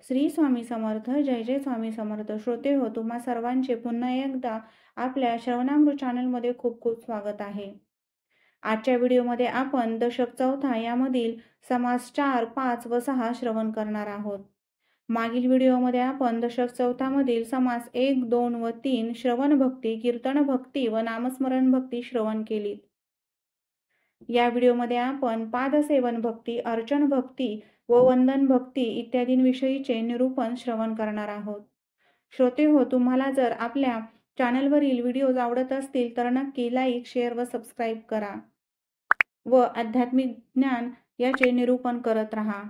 श्री स्वामी समर्थ. जय जय स्वामी समर्थ. श्रोते हो, तुम्हा सर्वांचे पुन्हा एकदा आपल्या श्रवणामृत चॅनलमध्ये खूप खूप स्वागत आहे. आजच्या व्हिडिओमध्ये आपण दशक चौथा यामधील समास 4, 5 व 6 श्रवण करणार आहोत. मागील व्हिडिओमध्ये आपण दशक चौथामधील समास 1, 2 व 3 श्रवण भक्ती, कीर्तन भक्ती व नामस्मरण भक्ती श्रवण केली. या व्हिडिओमध्ये आपण पादसेवन भक्ती, अर्चन भक्ती व वंदन भक्ती इत्यादींविषयीचे निरूपण श्रवण करणार आहोत. श्रोते हो, तुम्हाला जर आपल्या चॅनलवरील व्हिडिओज आवडत असतील तर नक्की लाईक, शेअर व सबस्क्राईब करा व आध्यात्मिक ज्ञान याचे निरूपण करत राहा.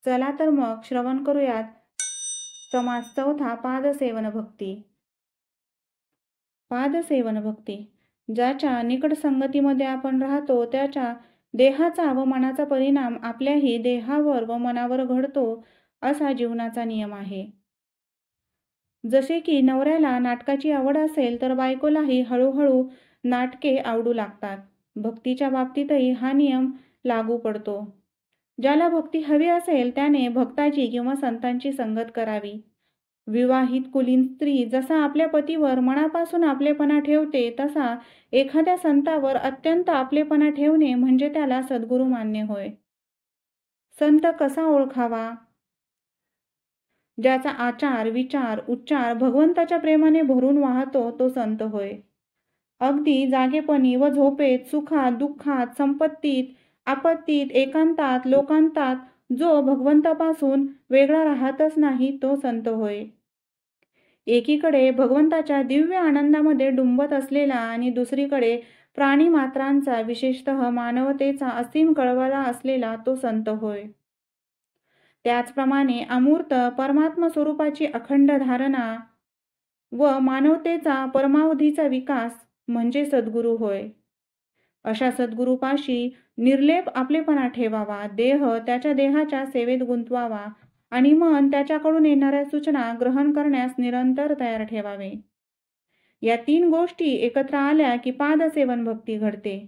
चला तर मग श्रवण करूयात समास चौथा, पादसेवन भक्ती. पादसेवन भक्ती. ज्याच्या निकट संगतीमध्ये आपण राहतो त्याच्या देहाचा व मनाचा परिणाम आपल्याही देहावर व मनावर घडतो असा जीवनाचा नियम आहे. जसे की नवऱ्याला नाटकाची आवड असेल तर बायकोलाही हळूहळू नाटके आवडू लागतात. भक्तीच्या बाबतीतही हा नियम लागू पडतो. ज्याला भक्ती हवी असेल त्याने भक्ताची किंवा संतांची संगत करावी. विवाहित कुलीन स्त्री जसा आपल्या पतीवर मनापासून आपलेपणा ठेवते तसा एखाद्या संतावर अत्यंत आपलेपणा ठेवणे म्हणजे त्याला सद्गुरू मानणे होय. संत कसा ओळखावा? ज्याचा आचार, विचार, उच्चार भगवंताच्या प्रेमाने भरून वाहतो तो संत होय. अगदी जागेपणी व झोपेत, सुखात, दुःखात, संपत्तीत, आपत्तीत, एकांतात, लोकांतात जो भगवंतापासून वेगळा राहतच नाही तो संत होय. एकीकडे भगवंताच्या दिव्य आनंदामध्ये डुंबत असलेला आणि दुसरीकडे प्राणीमात्रांचा, विशेषतः मानवतेचा असीम कळवळा असलेला तो संत होय. त्याचप्रमाणे अमूर्त परमात्म स्वरूपाची अखंड धारणा व मानवतेचा परमावधीचा विकास म्हणजे सद्गुरू होय. अशा सद्गुरूपाशी निर्लेप आपलेपणा ठेवावा, देह त्याच्या देहाच्या सेवेत गुंतवावा आणि मन त्याच्याकडून येणाऱ्या सूचना ग्रहण करण्यास निरंतर तयार ठेवावे. या 3 गोष्टी एकत्र आल्या की पादसेवन भक्ती घडते.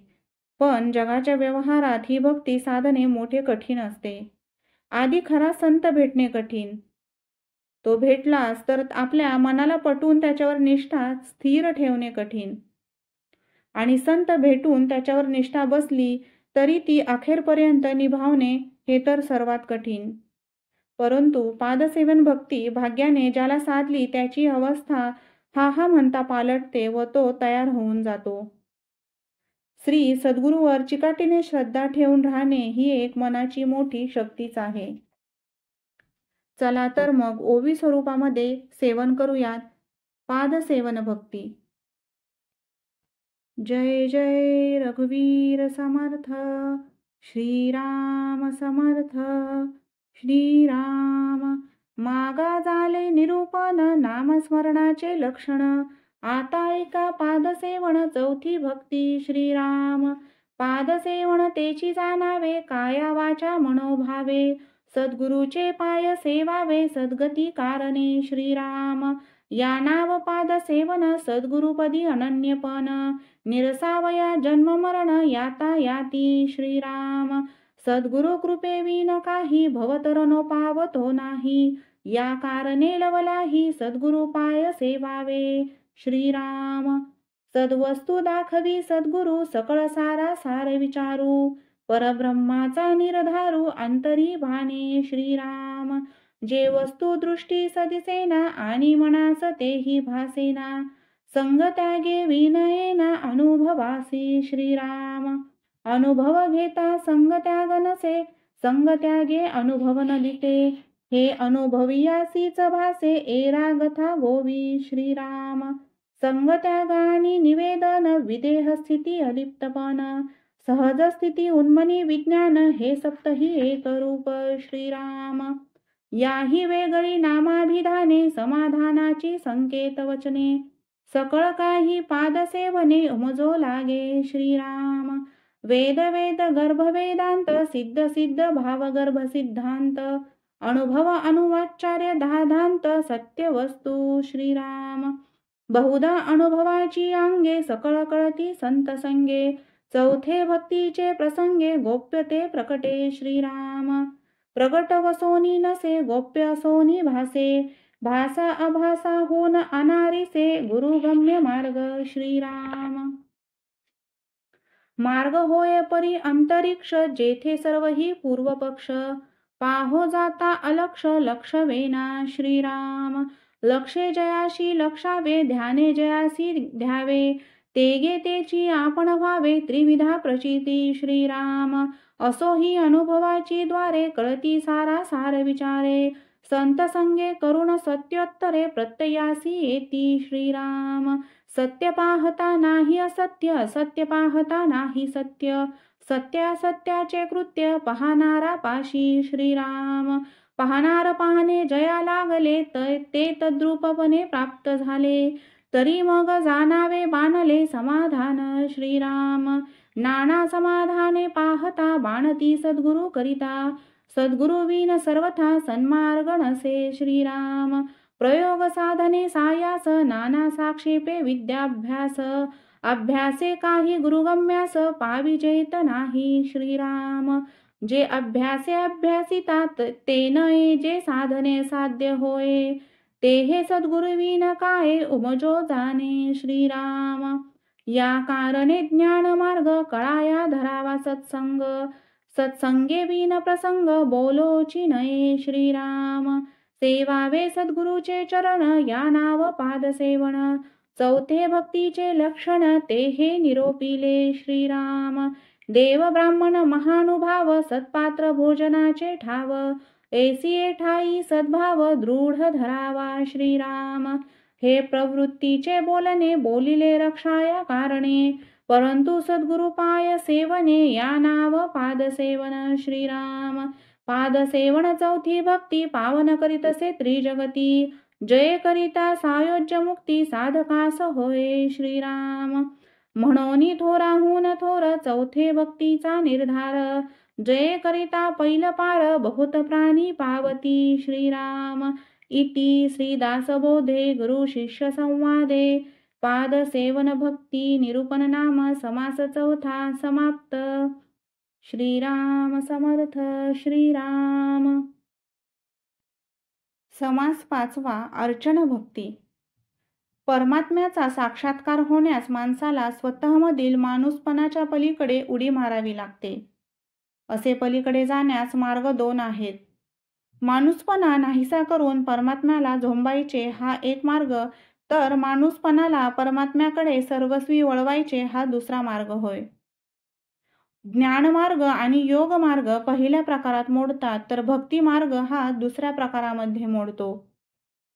पण जगाच्या व्यवहारात ही भक्ती साधने मोठे कठीण असते. आधी खरा संत भेटणे कठीण. तो भेटलास तर आपल्या मनाला पटवून त्याच्यावर निष्ठा स्थिर ठेवणे कठीण. आणि संत भेटून त्याच्यावर निष्ठा बसली तरी ती अखेरपर्यंत निभावणे हे तर सर्वात कठीण. परंतु पादसेवन भक्ती भाग्याने ज्याला साधली त्याची अवस्था हा म्हणता पालटते व तो तयार होऊन जातो. श्री सद्गुरूवर चिकाटीने श्रद्धा ठेवून राहणे ही एक मनाची मोठी शक्तीच आहे. चला तर मग ओवी स्वरूपामध्ये सेवन करूयात पादसेवन भक्ती. जय जय रघुवीर समर्थ, श्रीराम समर्थ. श्रीराम. मागा झाले निरूपण नामस्मरणाचे लक्षण, आता ऐका पादसेवन चौथी भक्ती. श्रीराम. पादसेवन तेची जाणावे, काया वाचा मनोभावे, सद्गुरूचे पाय सेवावे, सद्गती कारणे. श्रीराम. या नाव पादसेवन सद्गुरुपदी अनन्यपण, निरसावया जन्म मरण याता याती. श्रीराम. सद्गुरु कृपे विन काही, भवतर नो पावतो नाही, या कारणे लवलाही सद्गुरु पाय सेवावे. श्रीराम. सद्वस्तु दाखवी सद्गुरु, सकळ सारा सार विचारू, परब्रह्माचा निर्धारू अंतरी भाने. श्रीराम. जे वस्तू दृष्टी सदिसेना, आणि मनास तेही भासेना, संग त्यागे विनयेना अनुभवासी. श्रीराम. अनुभव घेता संग त्याग नसे, संग त्यागे अनुभव न दिते, हे अनुभवियासीच भासे एरागथा गोवी. श्रीराम. संग त्यागानी निवेदन, विदेह स्थिती अलिप्तपण, सहज स्थिती उन्मनी विज्ञान, हे सप्तही एक रूप. श्रीराम. याही वेगळी नामाभिधाने, समाधानाची संकेत वचने, सकळ काही पादसेवने उमजो लागे. श्रीराम. वेद वेद गर्भ वेदांत, सिद्ध सिद्ध भावगर्भ सिद्धांत, अनुभव अनुवाचार्य दाधांत, सत्य वस्तू. श्रीराम. बहुधा अनुभवाची अंगे, सकळ कळती संत संगे, चौथे भक्तीचे प्रसंगे, गोप्यते प्रकटे. श्रीराम. प्रगट वसोनी नसे, गोप्य असोनी भासे, भासा अभासा होन अनारिसे, गुरुगम्य मार्ग श्रीराम. मार्ग होय परी अंतरिक्ष, जेथे सर्वही पूर्वपक्ष, पाहो जाता अलक्ष, लक्ष वेना श्रीराम. लक्षे जयाशी लक्षावे, ध्याने जयासी ध्यावे, तेगे तेची आपण व्हावे, त्रिविधा प्रचिती श्रीराम. असो ही अनुभवाची द्वारे, कळती सारा सार विचारे, संत संगे करुण सत्योत्तरे, प्रत्ययासी येती श्रीराम. सत्य पाहता नाही असत्य, असत्य पाहता नाही सत्य, सत्य असत्याचे कृत्य, पाहणारा पाशी श्रीराम. पाहणारा पाहणे जया लागले, ते तद्रूपपणे प्राप्त झाले, तरी मग जाणावे बाणले समाधान श्रीराम. नाना समाधाने पाहता, बाणती सद्गुरु करिता, सद्गुरु विन सर्वथा सन्मार्ग नसे श्रीराम. प्रयोग साधने सायास, नाना साक्षेपे विद्याभ्यास, अभ्यासे काही गुरुगम्यास, पाविजेत नाही श्रीराम. जे अभ्यासे अभ्यासितात, ते नये जे साधने साध्य होय, ते हे सद्गुरुविन काय उमजो जाणे श्रीराम. या कारणे ज्ञान मार्ग कळाया धरावा सत्संग, सत्संगे विन प्रसंग बोलोची नये श्रीराम. सेवावे सद्गुरूचे चरण, या नाव पाद सेवण, चौथे भक्तीचे लक्षण, ते हे निरोपिले श्रीराम. देव ब्राह्मण महानुभाव, सत्पात्र भोजनाचे ठाव, ऐसी ठाई सद्भाव दृढ धरावा श्रीराम. हे प्रवृत्तीचे बोलणे, बोलिले रक्षाया कारणे, परंतु सद्गुरु पाय सेवने, या नाव पाद सेवन श्रीराम. पाद सेवन चौथी भक्ती, पावन करीतसे त्रिजगती, जय करिता सायोज्य मुक्ती, साधकास होय श्रीराम. म्हणोनी थोराहून थोर, चौथे भक्तीचा निर्धार, जय करिता पैल पार, बहुत प्राणी पावती श्रीराम. इति श्रीदासबोधे गुरु शिष्य संवादे, पाद सेवन भक्ती निरूपण नाम समास चौथा समाप्त. श्रीराम समर्थ श्रीराम. समास पाचवा, अर्चन भक्ती. परमात्म्याचा साक्षात्कार होण्यास माणसाला स्वतःमधील माणूसपणाच्या पलीकडे उडी मारावी लागते. असे पलीकडे जाण्यास मार्ग दोन आहेत. माणूसपणा नाहीसा करून परमात्म्याला झोंबायचे हा एक मार्ग, तर माणूसपणाला परमात्म्याकडे सर्वस्वी वळवायचे हा दुसरा मार्ग होय. ज्ञानमार्ग आणि योग मार्ग पहिल्या प्रकारात मोडतात, तर भक्ती मार्ग हा दुसऱ्या प्रकारामध्ये मोडतो.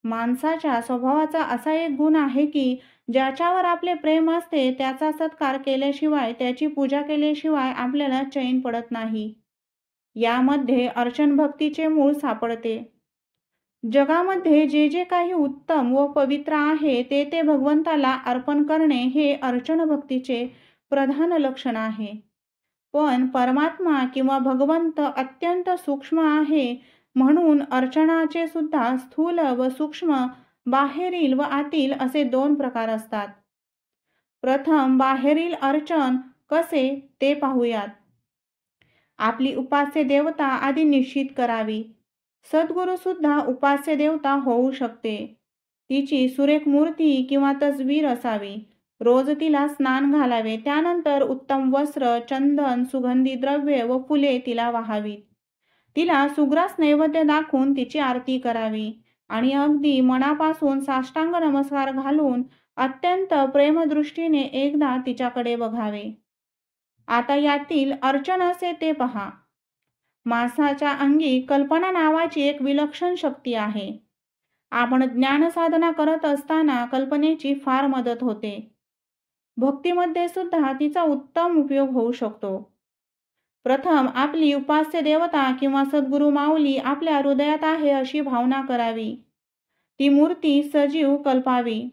माणसाच्या स्वभावाचा असा एक गुण आहे की ज्याच्यावर आपले प्रेम असते त्याचा सत्कार केल्याशिवाय, त्याची पूजा केल्याशिवाय आपल्याला चैन पडत नाही. यामध्ये अर्चन भक्तीचे मूळ सापडते. जगामध्ये जे जे काही उत्तम व पवित्र आहे ते ते भगवंताला अर्पण करणे हे अर्चन भक्तीचे प्रधान लक्षण आहे. पण परमात्मा किंवा भगवंत अत्यंत सूक्ष्म आहे, म्हणून अर्चनाचे सुद्धा स्थूल व सूक्ष्म, बाहेरील व आतील असे दोन प्रकार असतात. प्रथम बाहेरील अर्चन कसे ते पाहूयात. आपली उपास्य देवता आधी निश्चित करावी. सद्गुरू सुद्धा उपास्य देवता होऊ शकते. तिची सुरेख मूर्ती किंवा तस्वीर असावी. रोज तिला स्नान घालावे. त्यानंतर उत्तम वस्त्र, चंदन, सुगंधी द्रव्ये व फुले तिला वाहावीत. तिला सुग्रास नैवेद्य दाखवून तिची आरती करावी आणि अगदी मनापासून साष्टांग नमस्कार घालून अत्यंत प्रेमदृष्टीने एकदा तिच्याकडे बघावे. आता यातील अर्चन असे ते पहा. माणसाच्या अंगी कल्पना नावाची एक विलक्षण शक्ती आहे. आपण ज्ञानसाधना करत असताना कल्पनेची फार मदत होते. भक्तीमध्ये सुद्धा तिचा उत्तम उपयोग होऊ शकतो. प्रथम आपली उपास्य देवता किंवा सद्गुरू माऊली आपल्या हृदयात आहे अशी भावना करावी. ती मूर्ती सजीव कल्पावी.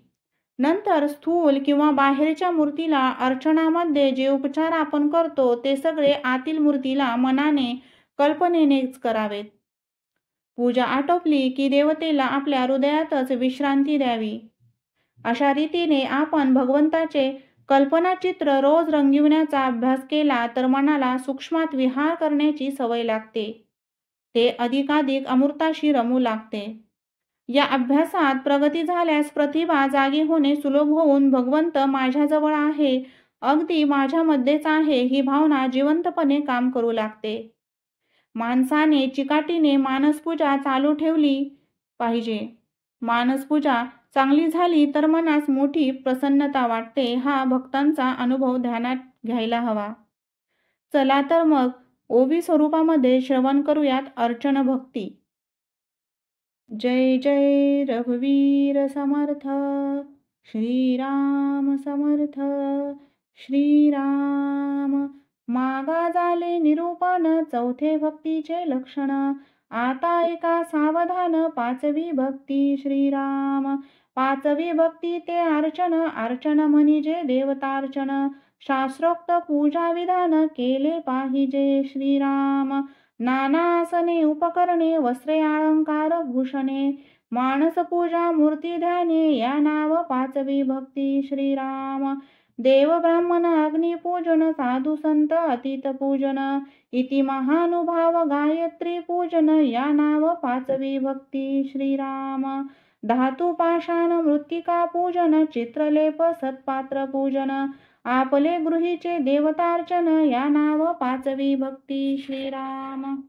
नंतर स्थूल किंवा बाहेरच्या मूर्तीला अर्चनामध्ये जे उपचार आपण करतो ते सगळे आतील मूर्तीला मनाने, कल्पनेनेच करावेत. पूजा आटोपली की देवतेला आपल्या हृदयातच विश्रांती द्यावी. अशा रीतीने आपण भगवंताचे कल्पनाचित्र रोज रंगविण्याचा अभ्यास केला तर मनाला सूक्ष्मात विहार करण्याची सवय लागते. ते अधिकाधिक अमृताशी रमू लागते. या अभ्यासात प्रगती झाल्यास प्रतिभा जागी होणे सुलभ होऊन भगवंत माझ्याजवळ आहे, अगदी माझ्यामध्येच आहे ही भावना जिवंतपणे काम करू लागते. माणसाने चिकाटीने मानसपूजा चालू ठेवली पाहिजे. मानसपूजा चांगली झाली तर मनास मोठी प्रसन्नता वाटते. हा भक्तांचा अनुभव ध्यानात घ्यायला हवा. चला तर मग ओवी स्वरूपामध्ये श्रवण करूयात अर्चन भक्ती. जय जय रघुवीर समर्थ, श्रीराम समर्थ. श्रीराम मागा झाले निरूपण, चौथे भक्तीचे लक्षण. आता एका सावधान, पाचवी भक्ती श्रीराम. पाचवी भक्ती ते अर्चन, अर्चन म्हणजे देवतार्चन. शास्त्रोक्त पूजा विधान केले पाहिजे श्रीराम. नाना आसने उपकरणे, वस्त्रे अलंकार भूषणे. मानस पूजा मूर्ती ध्याने, या नाव पाचवी भक्ती श्रीराम. देव ब्राह्मण अग्निपूजन, साधू संत अतीत पूजन. इति महानुभाव गायत्री पूजन, या नाव पाचवी भक्ती श्रीराम. धातू पाषाण मृत्तिका पूजन, चित्रलेप सत्पात्र पूजन. आपले गृहीचे देवतार्चन, या नाव पाचवी भक्ती श्रीराम.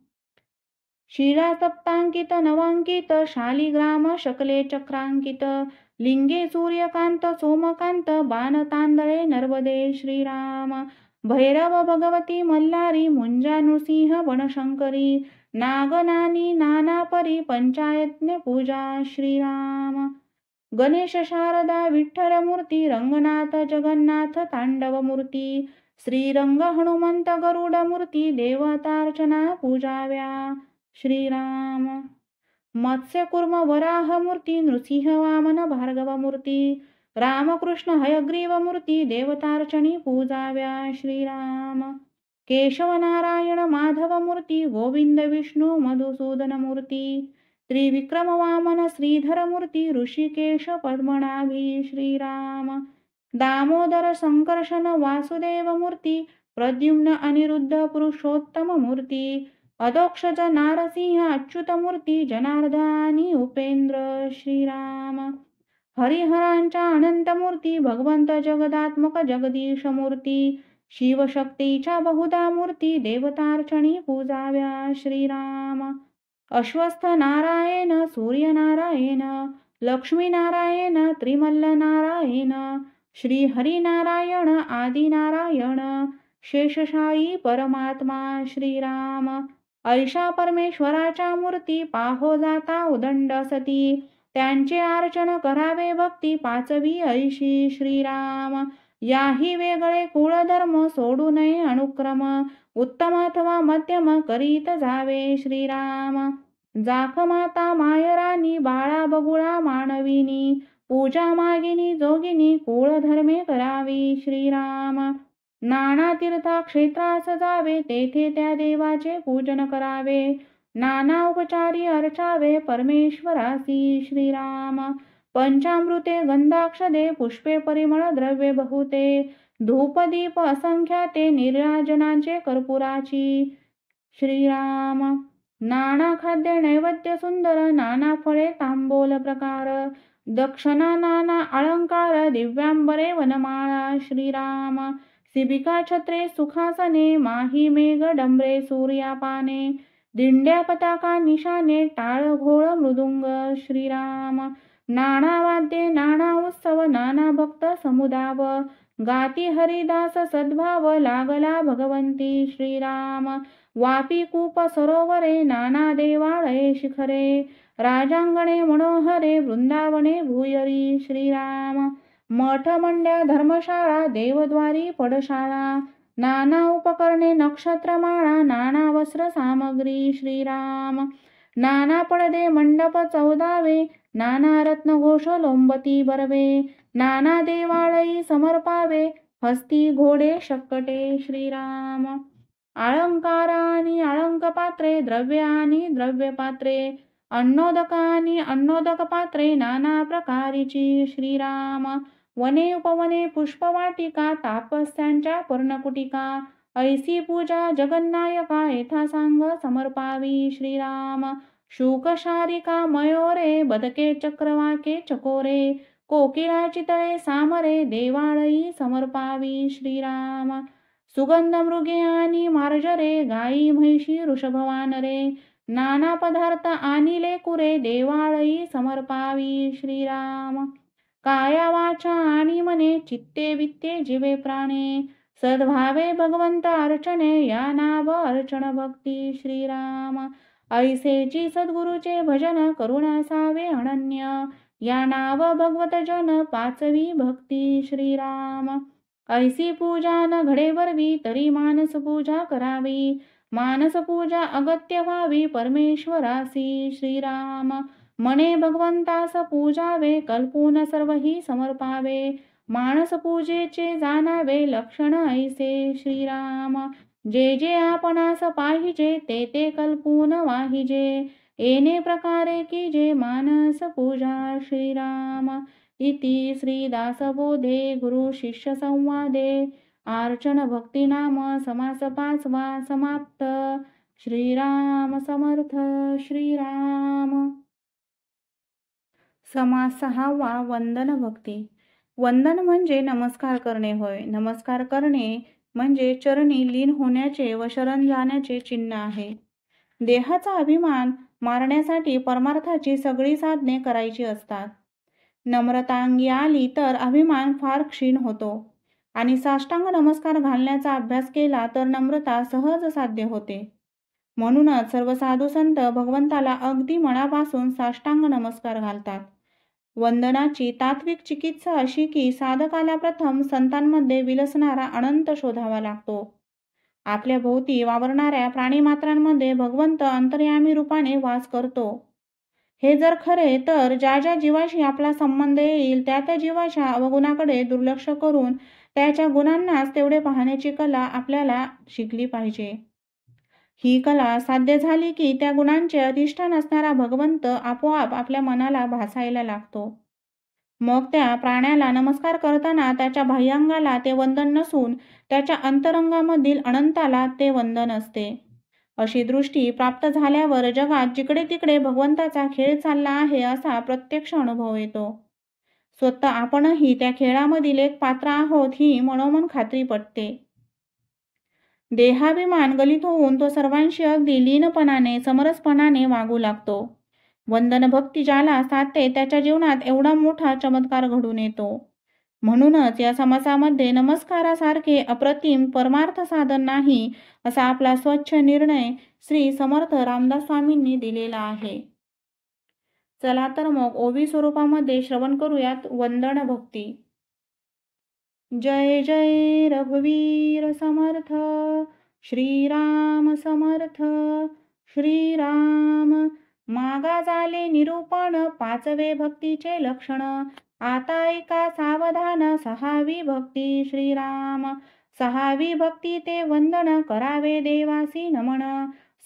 शिरा सप्तांकित नवांकित, शालिग्राम शकले चक्रांकित. लिंगे सूर्यकांत सोमकांत, बाण तांदळे नर्मदे श्रीराम. भैरव भगवती मल्हारी, मुंजा नृसिंह बनशंकरी. नागनानी नाना परी, पंचायज्ञ पूजा श्रीराम. गणेश शारदा विठ्ठल मूर्ती, रंगनाथ जगन्नाथ तांडव मूर्ती. श्रीरंग हनुमंत गरुड मूर्ती, देवतार्चना पूजाव्या श्रीराम. मत्स्य कुर्म वराह मूर्ती, नृसिंह वामन भार्गव मूर्ती. रामकृष्ण हयग्रीव मूर्ती, देवतार्चनी पूजाव्या श्रीराम. केशव नारायण माधव मूर्ती, गोविंद विष्णू मधुसूदन मूर्ती. त्रिविक्रम वामन श्रीधर मूर्ती, ऋषिकेश पद्मनाभी श्रीराम. दामोदर संकर्षण वासुदेव मूर्ती, प्रद्युम्न अनिरुद्ध पुरुषोत्तम मूर्ती. अधोक्षज नारसिंह अच्युत मूर्ती, जनार्दनी उपेंद्र श्रीराम. हरिहरांच्या अनंत मूर्ती, भगवंत जगदात्मक जगदीश मूर्ती. शिवशक्तीच्या बहुधा मूर्ती, देवतार्चनी पूजाव्या श्रीराम. अश्वस्थ नारायण, सूर्यनारायण, लक्ष्मीनारायण, त्रिमल्ल नारायण. श्रीहरिनारायण आदिनारायण, शेषशायी परमात्मा श्रीराम. ऐशा परमेश्वराच्या मूर्ती, पाहो जाता उदंड सती. त्यांचे अर्चन करावे भक्ती, पाचवी ऐशी श्रीराम. याही वेगळे कुळधर्म, सोडू नये अनुक्रम. उत्तम अथवा मध्यम करीत जावे श्रीराम. जाख माता मायरानी, बाळा बगुळा मानविनी. पूजा मागिनी जोगिनी, कुळधर्मे करावी श्रीराम. नाना तीर्थ क्षेत्रास जावे, तेथे त्या देवाचे पूजन करावे. नाना उपचारी अर्चावे, परमेश्वरासी श्रीराम. पंचामृते गंधाक्षदे, पुष्पे परिमळ द्रव्ये बहुते. धूपदीप असंख्याते, निर्राजनाचे कर्पुराची श्रीराम. नाना खाद्य नैवेद्य सुंदर, नाना फळे तांबोल प्रकार. दक्षिणा नाना अलंकार, दिव्यांबरे वनमाळा श्रीराम. शिबिका छत्रे सुखासने, माही मेघ डंबरे सूर्यापाने. दिंड्या पताका निशाने, टाळ घोळ मृदुंग श्रीराम. नाना वाद्ये नाना उत्सव, नाना भक्त समुदाव. गाती हरिदास सद्भाव, लागला भगवंती श्रीराम. वापी कूप सरोवरे, नाना देवालये शिखरे. राजांगणे मनोहरे, वृंदावने भूयरी श्रीराम. मठ मंड्या धर्मशाळा, देवद्वारी पडशाळा. नाना उपकरणे नक्षत्रमाळा, नाना वस्त्र सामग्री श्रीराम. नाना पडदे मंडप चौदावे, नाना रत्नघोष लोंबती बरवे. नाना देवालयी समर्पावे, हस्ती घोडे शक्कटे श्रीराम. अलंकारानी अलंकपात्रे, द्रव्यानी द्रव्यपात्रे. अन्नोदकानी अन्नोदक पात्रे, नाना प्रकारीची श्रीराम. वने उपवने पुष्पवाटिका, तापस्यांच्या पर्णकुटिका. ऐसी पूजा जगन्नायका येथा सांग समर्पावी श्रीराम. शुक शारिका मयोरे बदके चक्रवाके चकोरे कोकिळा चितळे सामरे देवाळई समर्पावी श्रीराम. सुगंध मृगे आणि मार्जरे गाई म्हैशी वृषभवानरे नाना पदार्थ आणि लेकुरे देवाळई समर्पावी श्रीराम. काया वाचा आणि मने चित्ते वित्ते जीवे प्राणे सद्भावे भगवंत अर्चने या नाव अर्चन भक्ती श्रीराम. ऐसेची सद्गुरुचे भजन करुण असावे अनन्य या नाव भगवत जन पाचवी भक्ती श्रीराम. ऐसी पूजा न घडे वरवी तरी मानस पूजा करावी मानस पूजा अगत्य व्हावी परमेश्वरासी श्रीराम. मने भगवंतास पूजावे कल्पून सर्वही समर्पावे मानस पूजेचे जाणावे लक्षण ऐसे श्रीराम. जे जे आपणास पाहिजे ते ते कल्पून वाहिजे येणे प्रकारे की जे मानस पूजा श्रीराम. इति श्रीदासबोधे गुरु शिष्य संवादे अर्चन भक्ती नाम समास 5वा समाप्त. श्रीराम समर्थ श्रीराम. समास 6वा वंदन भक्ती. वंदन म्हणजे नमस्कार करणे होय. नमस्कार करणे म्हणजे चरणी लीन होण्याचे व शरण जाण्याचे चिन्ह आहे. देहाचा अभिमान मारण्यासाठी परमार्थाची सगळी साधने करायची असतात. नम्रता अंगी आली तर अभिमान फार क्षीण होतो आणि साष्टांग नमस्कार घालण्याचा अभ्यास केला तर नम्रता सहज साध्य होते. म्हणूनच सर्व साधू संत भगवंताला अगदी मनापासून साष्टांग नमस्कार घालतात. वंदनाची तात्विक चिकित्सा अशी की साधकाला प्रथम संतांमध्ये विलसणारा अनंत शोधावा लागतो. आपल्या भोवती वावरणाऱ्या प्राणीमात्रांमध्ये भगवंत अंतर्यामी रूपाने वास करतो. हे जर खरे तर ज्या ज्या जीवाशी आपला संबंध येईल त्या त्या जीवाच्या अवगुणाकडे दुर्लक्ष करून त्याच्या गुणांनाच तेवढे पाहण्याची कला आपल्याला शिकली पाहिजे. ही कला साध्य झाली की त्या गुणांचे अधिष्ठान असणारा भगवंत आपोआप आपल्या मनाला भासायला लागतो. मग त्या प्राण्याला नमस्कार करताना त्याच्या बाह्यांगाला ते वंदन नसून त्याच्या अंतरंगामधील अनंताला ते वंदन असते. अशी दृष्टी प्राप्त झाल्यावर जगात जिकडे तिकडे भगवंताचा खेळ चालला आहे असा प्रत्यक्ष अनुभव येतो. स्वतः आपणही त्या खेळामधील एक पात्र आहोत ही मनोमन खात्री पटते. देहाभिमान गलित होऊन तो सर्वांशी अगदी लीनपणाने समरसपणाने वागू लागतो. वंदन भक्ती ज्याला साधते त्याच्या जीवनात एवढा मोठा चमत्कार घडून येतो. म्हणूनच या समासामध्ये नमस्कारासारखे अप्रतिम परमार्थ साधन नाही असा आपला स्वच्छ निर्णय श्री समर्थ रामदास स्वामींनी दिलेला आहे. चला तर मग ओवी स्वरूपामध्ये श्रवण करूयात वंदन भक्ती. जय जय रघुवीर समर्थ श्रीराम समर्थ श्रीराम. मागा झाले निरूपण पाचवे भक्तीचे लक्षण आता ऐका सावधान 6वी भक्ती श्रीराम. 6वी भक्ती ते वंदन करावे देवासी नमन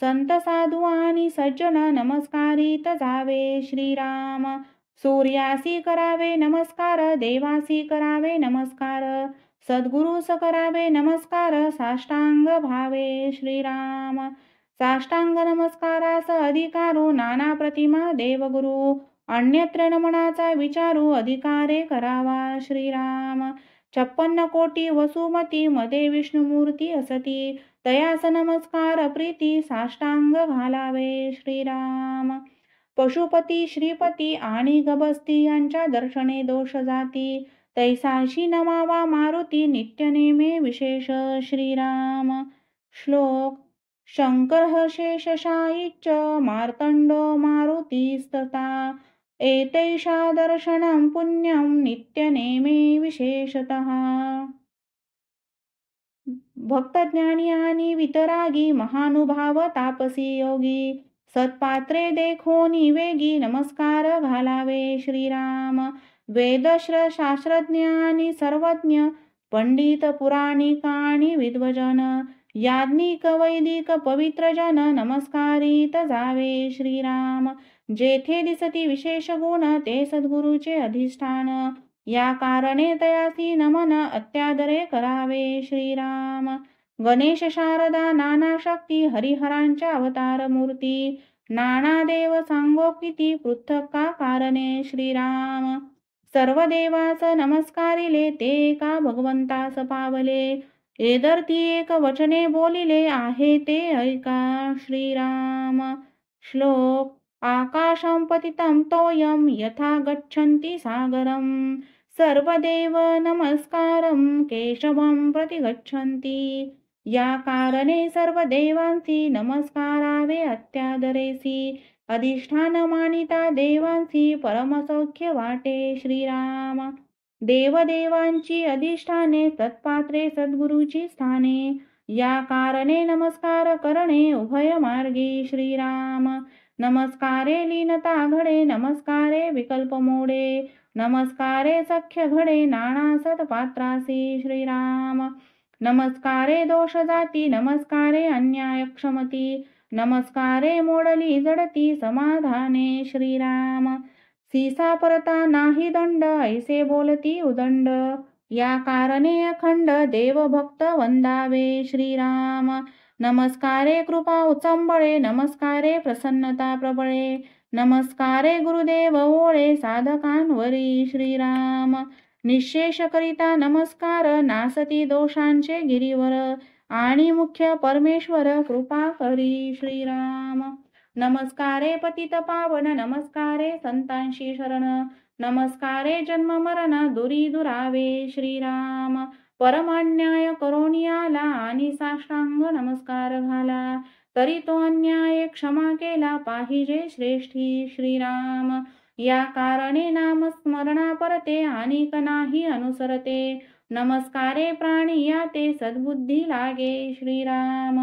संत साधू आणि सज्जन नमस्कारित जावे श्रीराम. सूर्यासी करावे नमस्कार देवासी करावे नमस्कार सद्गुरूस करावे नमस्कार साष्टांग भावे श्रीराम. साष्टांग नमस्कारास अधिकारू नाना प्रतिमा देवगुरु अन्यत्र नमनाचा विचारू अधिकारे करावा श्रीराम. 56 कोटी वसुमती मध्ये विष्णुमूर्ती असती तयास नमस्कार प्रीती साष्टांग घालावे श्रीराम. पशुपती श्रीपती आणि गबस्ती यांच्या दर्शने दोष जाती तैसाशी नमावा मारुती नित्यनेमे विशेष श्रीराम. श्लोक. शंकर शेषशायीच मार्तंडो मारुतीस्तथा एतैषा दर्शनं पुण्यं नित्यनेमे विशेषतः. भक्तज्ञानी आणि वितरागी महानुभाव तापसी योगी सत्पात्रे देखोनी वेगी नमस्कार घालावे श्रीराम. वेदश्र शास्त्रज्ञ आणि सर्वज्ञ पंडित पुराणिक आणि विद्वजन याज्ञिक वैदिक पवित्र जन नमस्कारित जावे श्रीराम. जेथे दिसती विशेष गुण ते सद्गुरूचे अधिष्ठान या कारणे तयासी नमन अत्यादरे करावे श्रीराम. गणेश शारदा नाना शक्ती हरिहरांच्या अवतार मूर्ती नाना देव सांगो किती पृथक का कारणे श्रीराम सर्व देवास नमस्कारिले ते का भगवंतास पावले एदर्थी एक वचने बोलिले आहे ते ऐका श्रीराम श्लोक आकाशं पतितं तोयं यथा गच्छन्ति सागरं सर्वदेव नमस्कारं केशवं प्रति गच्छन्ति या कारणे सर्व देवांसी नमस्कारावे अत्यादरेसी अधिष्ठान मानिता देवांसी परमसौख्य वाटे श्रीराम देवदेवांची अधिष्ठाने तत्पात्रे सद्गुरूची स्थाने या कारणे नमस्कार करणे उभय मार्गी श्रीराम नमस्कारे लीनता घडे नमस्कारे विकल्प मोडे नमस्कारे सख्य घडे नाना सत्पात्रासी श्रीराम नमस्कारे दोष जाती नमस्कारे अन्याय क्षमती नमस्कारे मोडली जडती समाधाने श्रीराम सीसा परता नाही दंड ऐसे बोलती उदंड या कारणे अखंड देवभक्त वंदावे श्रीराम नमस्कारे कृपा उचंबळे नमस्कारे प्रसन्नता प्रबळे नमस्कारे गुरुदेव ओळे साधकांवरी श्रीराम निशेष करिता नमस्कार नासती दोषांचे गिरीवर आणि मुख्य परमेश्वर कृपा करी श्रीराम नमस्कारे पतित पावन नमस्कारे संतांशी शरण नमस्कारे जन्म मरण दुरी दुरावे श्रीराम परमान्याय करोनी आला आणि साष्टांग नमस्कार घाला तरी तो अन्याय क्षमा केला पाहिजे श्रेष्ठी श्रीराम या कारणे नाम स्मरणा परते आणि नाही अनुसरते नमस्कारे प्राणी याते सद्बुद्धी लागे श्रीराम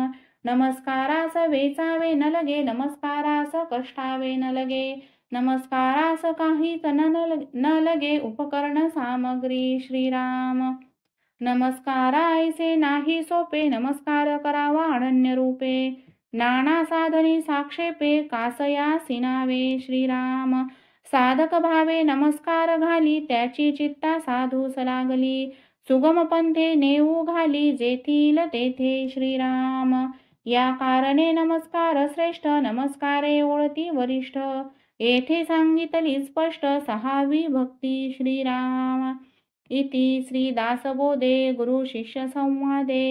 नमस्कारास वेचावे न लगे नमस्कारास कष्टावे न लगे नमस्कारास काहीच न लगे उपकरण सामग्री श्रीराम नमस्कारा ऐसे नाही सोपे नमस्कार करावा अनन्य रूपे नाना साधनी साक्षेपे कासया सिनावे श्रीराम साधक भावे नमस्कार घाली त्याची चित्ता साधूस लागली सुगम पंथे नेऊ घाली जेथील तेथे श्रीराम या कारणे नमस्कार श्रेष्ठ नमस्कारे ओळती वरिष्ठ येथे सांगितली स्पष्ट सहावी भक्ती श्रीराम इति श्री दासबोधे गुरु शिष्य संवादे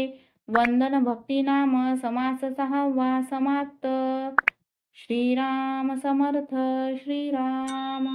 वंदन भक्ती नाम समास 6वा समाप्त श्रीराम समर्थ श्रीराम